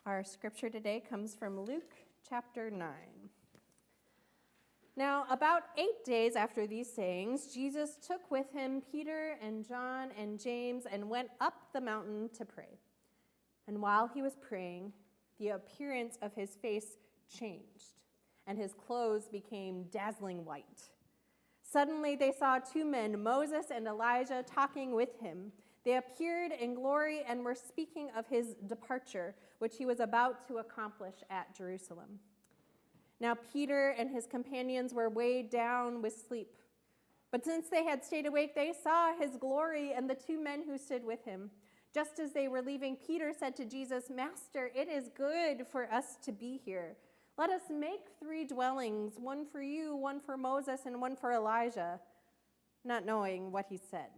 Our scripture today comes from Luke chapter 9. Now, about 8 days after these sayings, Jesus took with him Peter and John and James and went up the mountain to pray. And while he was praying, the appearance of his face changed, and his clothes became dazzling white. Suddenly they saw two men, Moses and Elijah, talking with him. They appeared in glory and were speaking of his departure, which he was about to accomplish at Jerusalem. Now Peter and his companions were weighed down with sleep. But since they had stayed awake, they saw his glory and the two men who stood with him. Just as they were leaving, Peter said to Jesus, "Master, it is good for us to be here. Let us make 3 dwellings, one for you, one for Moses, and one for Elijah," not knowing what he said.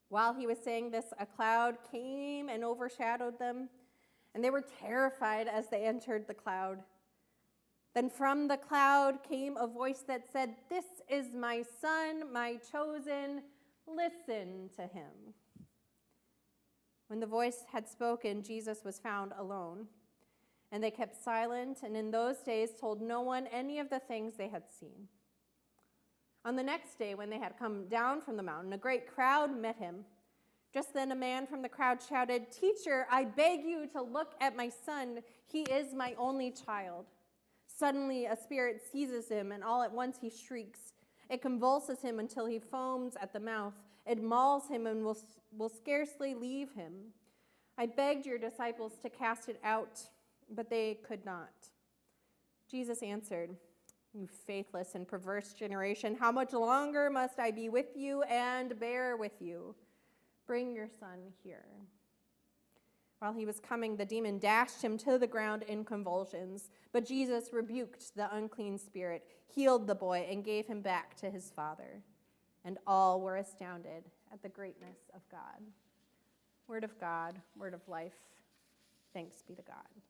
While he was saying this, a cloud came and overshadowed them, and they were terrified as they entered the cloud. Then from the cloud came a voice that said, "This is my son, my chosen. Listen to him." When the voice had spoken, Jesus was found alone, and they kept silent, and in those days told no one any of the things they had seen. On the next day, when they had come down from the mountain, a great crowd met him. Just then a man from the crowd shouted, "Teacher, I beg you to look at my son. He is my only child." Suddenly a spirit seizes him, and all at once he shrieks. It convulses him until he foams at the mouth. It mauls him and will scarcely leave him. I begged your disciples to cast it out, but they could not. Jesus answered, "You faithless and perverse generation, how much longer must I be with you and bear with you? Bring your son here." While he was coming, the demon dashed him to the ground in convulsions. But Jesus rebuked the unclean spirit, healed the boy, and gave him back to his father. And all were astounded at the greatness of God. Word of God, word of life. Thanks be to God.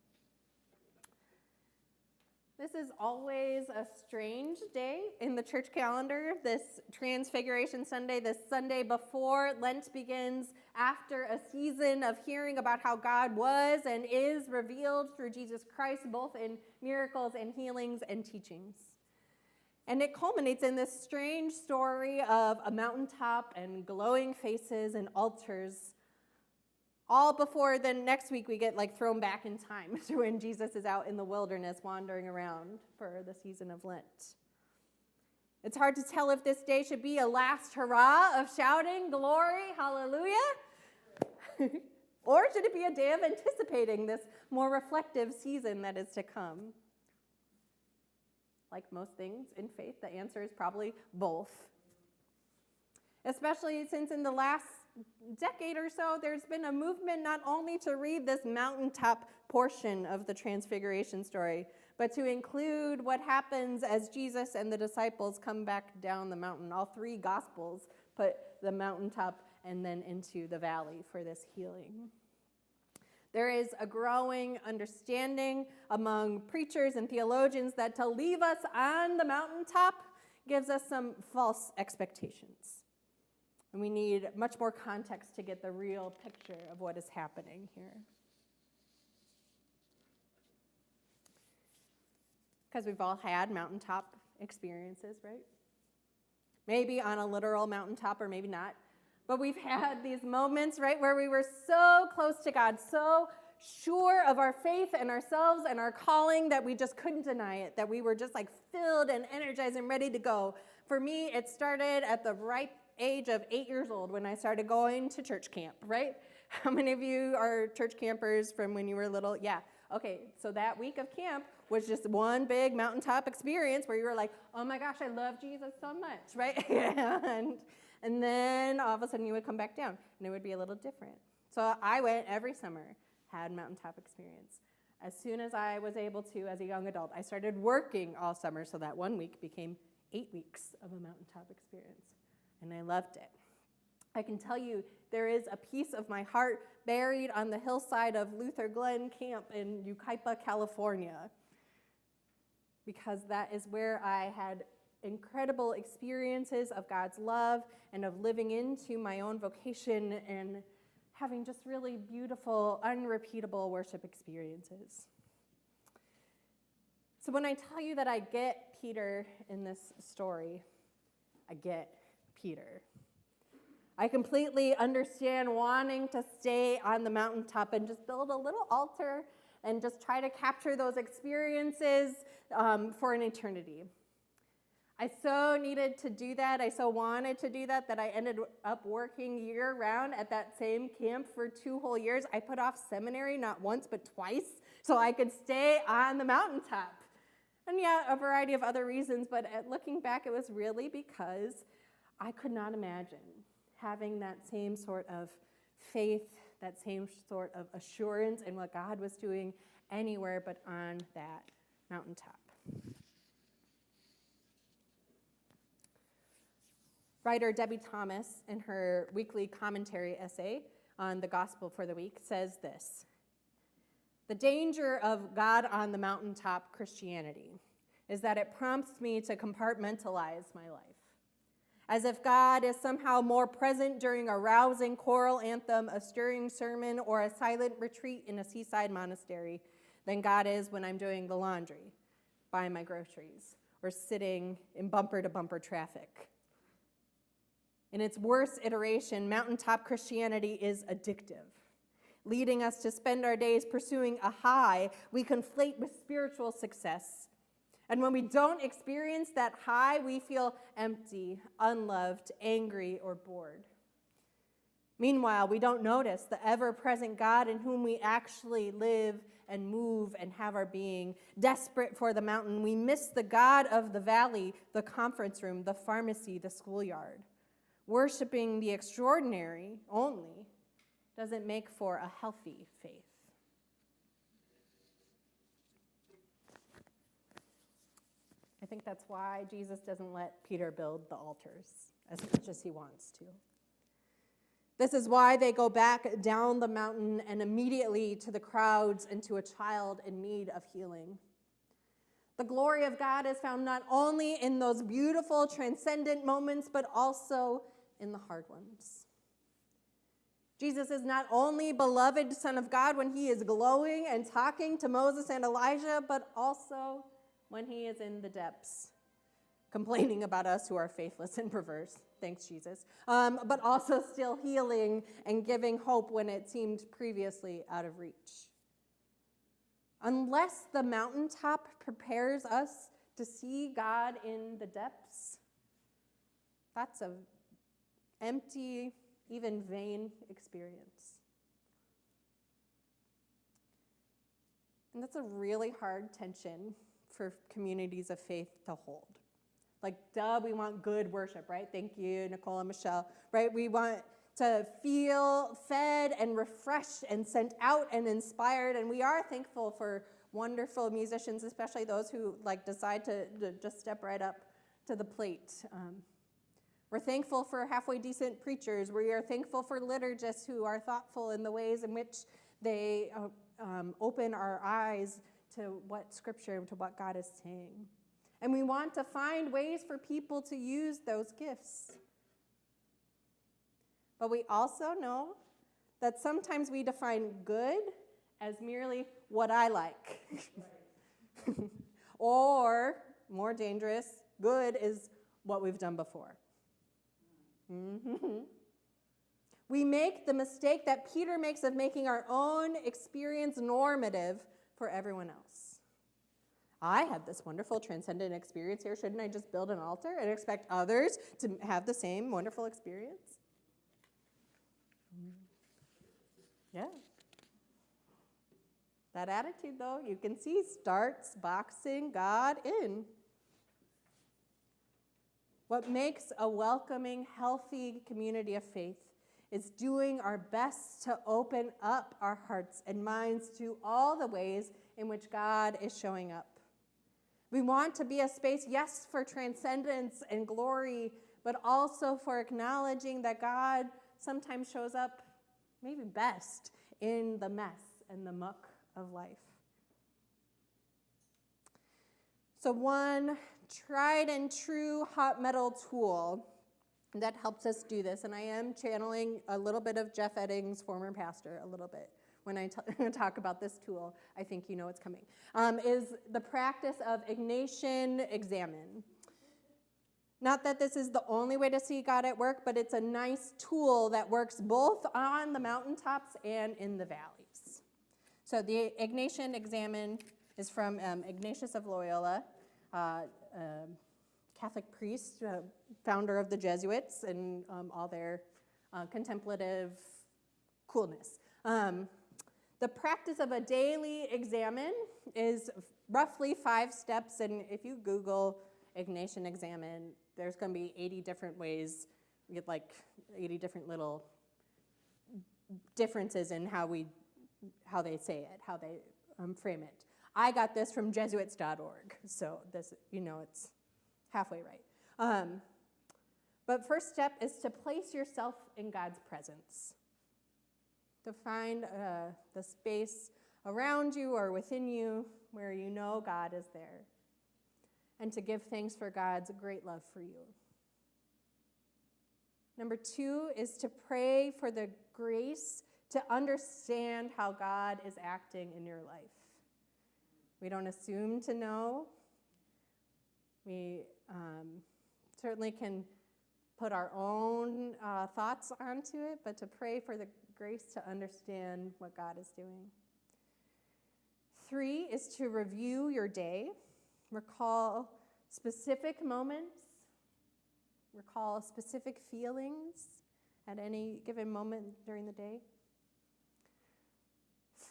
This is always a strange day in the church calendar, this Transfiguration Sunday, this Sunday before Lent begins, after a season of hearing about how God was and is revealed through Jesus Christ, both in miracles and healings and teachings. And it culminates in this strange story of a mountaintop and glowing faces and altars, all before then next week we get thrown back in time to when Jesus is out in the wilderness wandering around for the season of Lent. It's hard to tell if this day should be a last hurrah of shouting, "Glory, hallelujah," or should it be a day of anticipating this more reflective season that is to come? Like most things in faith, the answer is probably both. Especially since in the last decade or so, there's been a movement not only to read this mountaintop portion of the Transfiguration story, but to include what happens as Jesus and the disciples come back down the mountain. All 3 Gospels put the mountaintop and then into the valley for this healing. There is a growing understanding among preachers and theologians that to leave us on the mountaintop gives us some false expectations. And we need much more context to get the real picture of what is happening here. Because we've all had mountaintop experiences, right? Maybe on a literal mountaintop or maybe not. But we've had these moments, right, where we were so close to God, so sure of our faith and ourselves and our calling that we just couldn't deny it, that we were just filled and energized and ready to go. For me, it started at the ripe age of 8 years old when I started going to church camp, right? How many of you are church campers from when you were little? Yeah. Okay, so that week of camp was just one big mountaintop experience where you were like, "Oh my gosh, I love Jesus so much," right? And then all of a sudden you would come back down and it would be a little different. So I went every summer, had mountaintop experience. As soon as I was able to as a young adult, I started working all summer, so that 1 week became 8 weeks of a mountaintop experience. And I loved it. I can tell you there is a piece of my heart buried on the hillside of Luther Glen Camp in Yucaipa, California, because that is where I had incredible experiences of God's love and of living into my own vocation and having just really beautiful, unrepeatable worship experiences. So when I tell you that I get Peter in this story, I get Peter. I completely understand wanting to stay on the mountaintop and just build a little altar and just try to capture those experiences for an eternity. I so needed to do that. I so wanted to do that I ended up working year-round at that same camp for 2 whole years. I put off seminary not once but twice so I could stay on the mountaintop. And yeah, a variety of other reasons, but looking back, it was really because I could not imagine having that same sort of faith, that same sort of assurance in what God was doing anywhere but on that mountaintop. Writer Debbie Thomas, in her weekly commentary essay on the Gospel for the week, says this: "The danger of God on the mountaintop Christianity is that it prompts me to compartmentalize my life, as if God is somehow more present during a rousing choral anthem, a stirring sermon, or a silent retreat in a seaside monastery than God is when I'm doing the laundry, buying my groceries, or sitting in bumper-to-bumper traffic. In its worst iteration, mountaintop Christianity is addictive, leading us to spend our days pursuing a high we conflate with spiritual success. And when we don't experience that high, we feel empty, unloved, angry, or bored. Meanwhile, we don't notice the ever-present God in whom we actually live and move and have our being. Desperate for the mountain, we miss the God of the valley, the conference room, the pharmacy, the schoolyard. Worshiping the extraordinary only doesn't make for a healthy faith." I think that's why Jesus doesn't let Peter build the altars as much as he wants to. This is why they go back down the mountain and immediately to the crowds and to a child in need of healing. The glory of God is found not only in those beautiful, transcendent moments, but also in the hard ones. Jesus is not only beloved Son of God when he is glowing and talking to Moses and Elijah, but also when he is in the depths, complaining about us who are faithless and perverse, thanks Jesus, but also still healing and giving hope when it seemed previously out of reach. Unless the mountaintop prepares us to see God in the depths, that's an empty, even vain experience. And that's a really hard tension for communities of faith to hold. Like, duh, we want good worship, right? Thank you, Nicole and Michelle, right? We want to feel fed and refreshed and sent out and inspired, and we are thankful for wonderful musicians, especially those who decide to just step right up to the plate. We're thankful for halfway decent preachers. We are thankful for liturgists who are thoughtful in the ways in which they open our eyes to what Scripture, to what God is saying. And we want to find ways for people to use those gifts. But we also know that sometimes we define good as merely what I like. Or, more dangerous, good is what we've done before. Mm-hmm. We make the mistake that Peter makes of making our own experience normative for everyone else. I had this wonderful transcendent experience here. Shouldn't I just build an altar and expect others to have the same wonderful experience? Yeah. That attitude, though, you can see, starts boxing God in. What makes a welcoming, healthy community of faith is doing our best to open up our hearts and minds to all the ways in which God is showing up. We want to be a space, yes, for transcendence and glory, but also for acknowledging that God sometimes shows up maybe best in the mess and the muck of life. So one tried and true hot metal tool that helps us do this. And I am channeling a little bit of Jeff Eddings, former pastor, a little bit. When I talk about this tool, I think you know what's coming, is the practice of Ignatian Examine. Not that this is the only way to see God at work, but it's a nice tool that works both on the mountaintops and in the valleys. So the Ignatian Examine is from Ignatius of Loyola, Catholic priest, founder of the Jesuits, and all their contemplative coolness. The practice of a daily examine is roughly 5 steps, and if you Google Ignatian Examine, there's going to be 80 different ways, you get like 80 different little differences in how they say it, how they frame it. I got this from Jesuits.org, so this, it's halfway right. But first step is to place yourself in God's presence. To find the space around you or within you where you know God is there. And to give thanks for God's great love for you. Number 2 is to pray for the grace to understand how God is acting in your life. We don't assume to know. We certainly can put our own thoughts onto it, but to pray for the grace to understand what God is doing. 3 is to review your day, recall specific moments, recall specific feelings at any given moment during the day.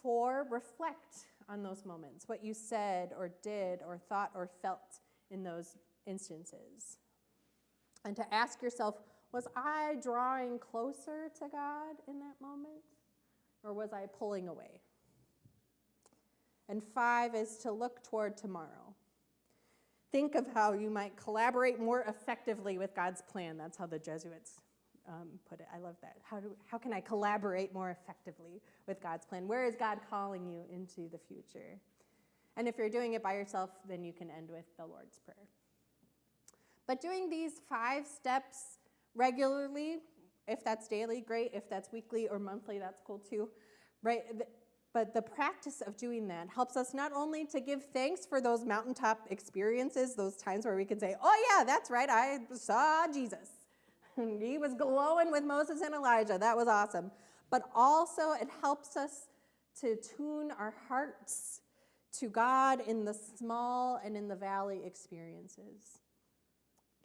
4, reflect on those moments, what you said or did or thought or felt in those instances. And to ask yourself, was I drawing closer to God in that moment, or was I pulling away? And 5 is to look toward tomorrow. Think of how you might collaborate more effectively with God's plan. That's how the Jesuits put it. I love that. How can I collaborate more effectively with God's plan? Where is God calling you into the future? And if you're doing it by yourself, then you can end with the Lord's Prayer. But doing these 5 steps regularly, if that's daily, great. If that's weekly or monthly, that's cool too, right? But the practice of doing that helps us not only to give thanks for those mountaintop experiences, those times where we can say, oh yeah, that's right, I saw Jesus. He was glowing with Moses and Elijah. That was awesome. But also it helps us to tune our hearts to God in the small and in the valley experiences.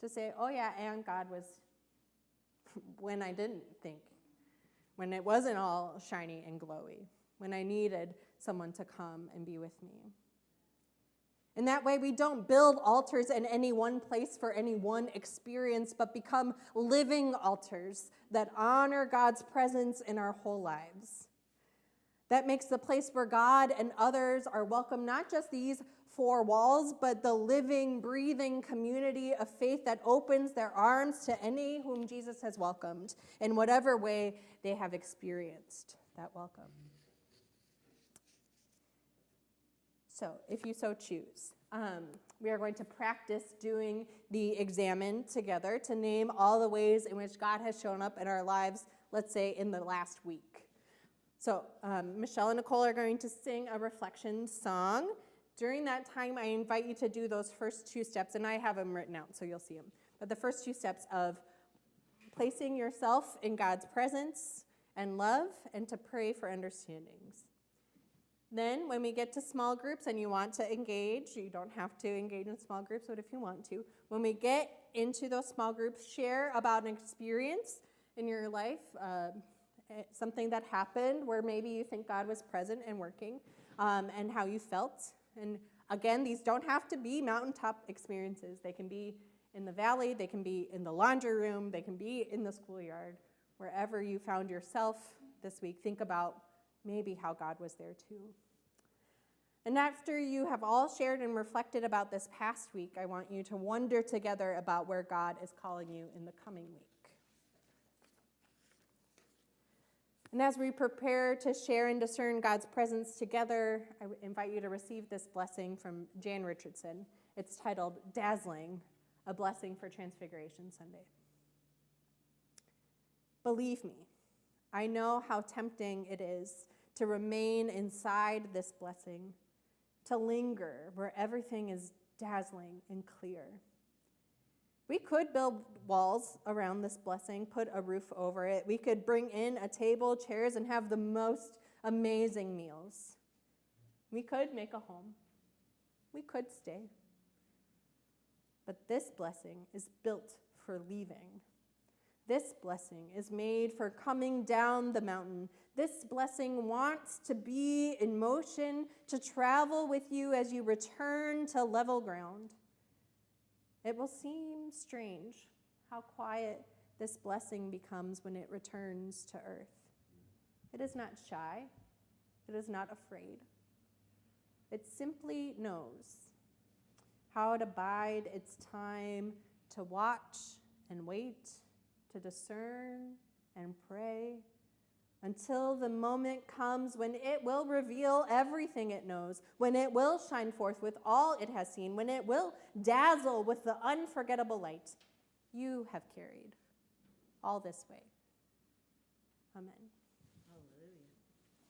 To say, oh yeah, and God was when I didn't think, when it wasn't all shiny and glowy, when I needed someone to come and be with me. In that way, we don't build altars in any one place for any one experience, but become living altars that honor God's presence in our whole lives. That makes the place where God and others are welcome, not just these 4 walls, but the living, breathing community of faith that opens their arms to any whom Jesus has welcomed in whatever way they have experienced that welcome. So, if you so choose, we are going to practice doing the examine together to name all the ways in which God has shown up in our lives, let's say in the last week. So, Michelle and Nicole are going to sing a reflection song. During that time, I invite you to do those first 2 steps, and I have them written out, so you'll see them. But the first 2 steps of placing yourself in God's presence and love, and to pray for understandings. Then, when we get to small groups and you want to engage, you don't have to engage in small groups, but if you want to, when we get into those small groups, share about an experience in your life, something that happened where maybe you think God was present and working, and how you felt. And again, these don't have to be mountaintop experiences. They can be in the valley, they can be in the laundry room, they can be in the schoolyard. Wherever you found yourself this week, think about maybe how God was there too. And after you have all shared and reflected about this past week, I want you to wonder together about where God is calling you in the coming week. And as we prepare to share and discern God's presence together, I invite you to receive this blessing from Jan Richardson. It's titled, Dazzling, a Blessing for Transfiguration Sunday. Believe me, I know how tempting it is to remain inside this blessing, to linger where everything is dazzling and clear. We could build walls around this blessing, put a roof over it. We could bring in a table, chairs, and have the most amazing meals. We could make a home. We could stay. But this blessing is built for leaving. This blessing is made for coming down the mountain. This blessing wants to be in motion, to travel with you as you return to level ground. It will seem strange how quiet this blessing becomes when it returns to earth. It is not shy. It is not afraid. It simply knows how to bide its time to watch and wait, to discern and pray, until the moment comes when it will reveal everything it knows, when it will shine forth with all it has seen, when it will dazzle with the unforgettable light you have carried all this way. Amen.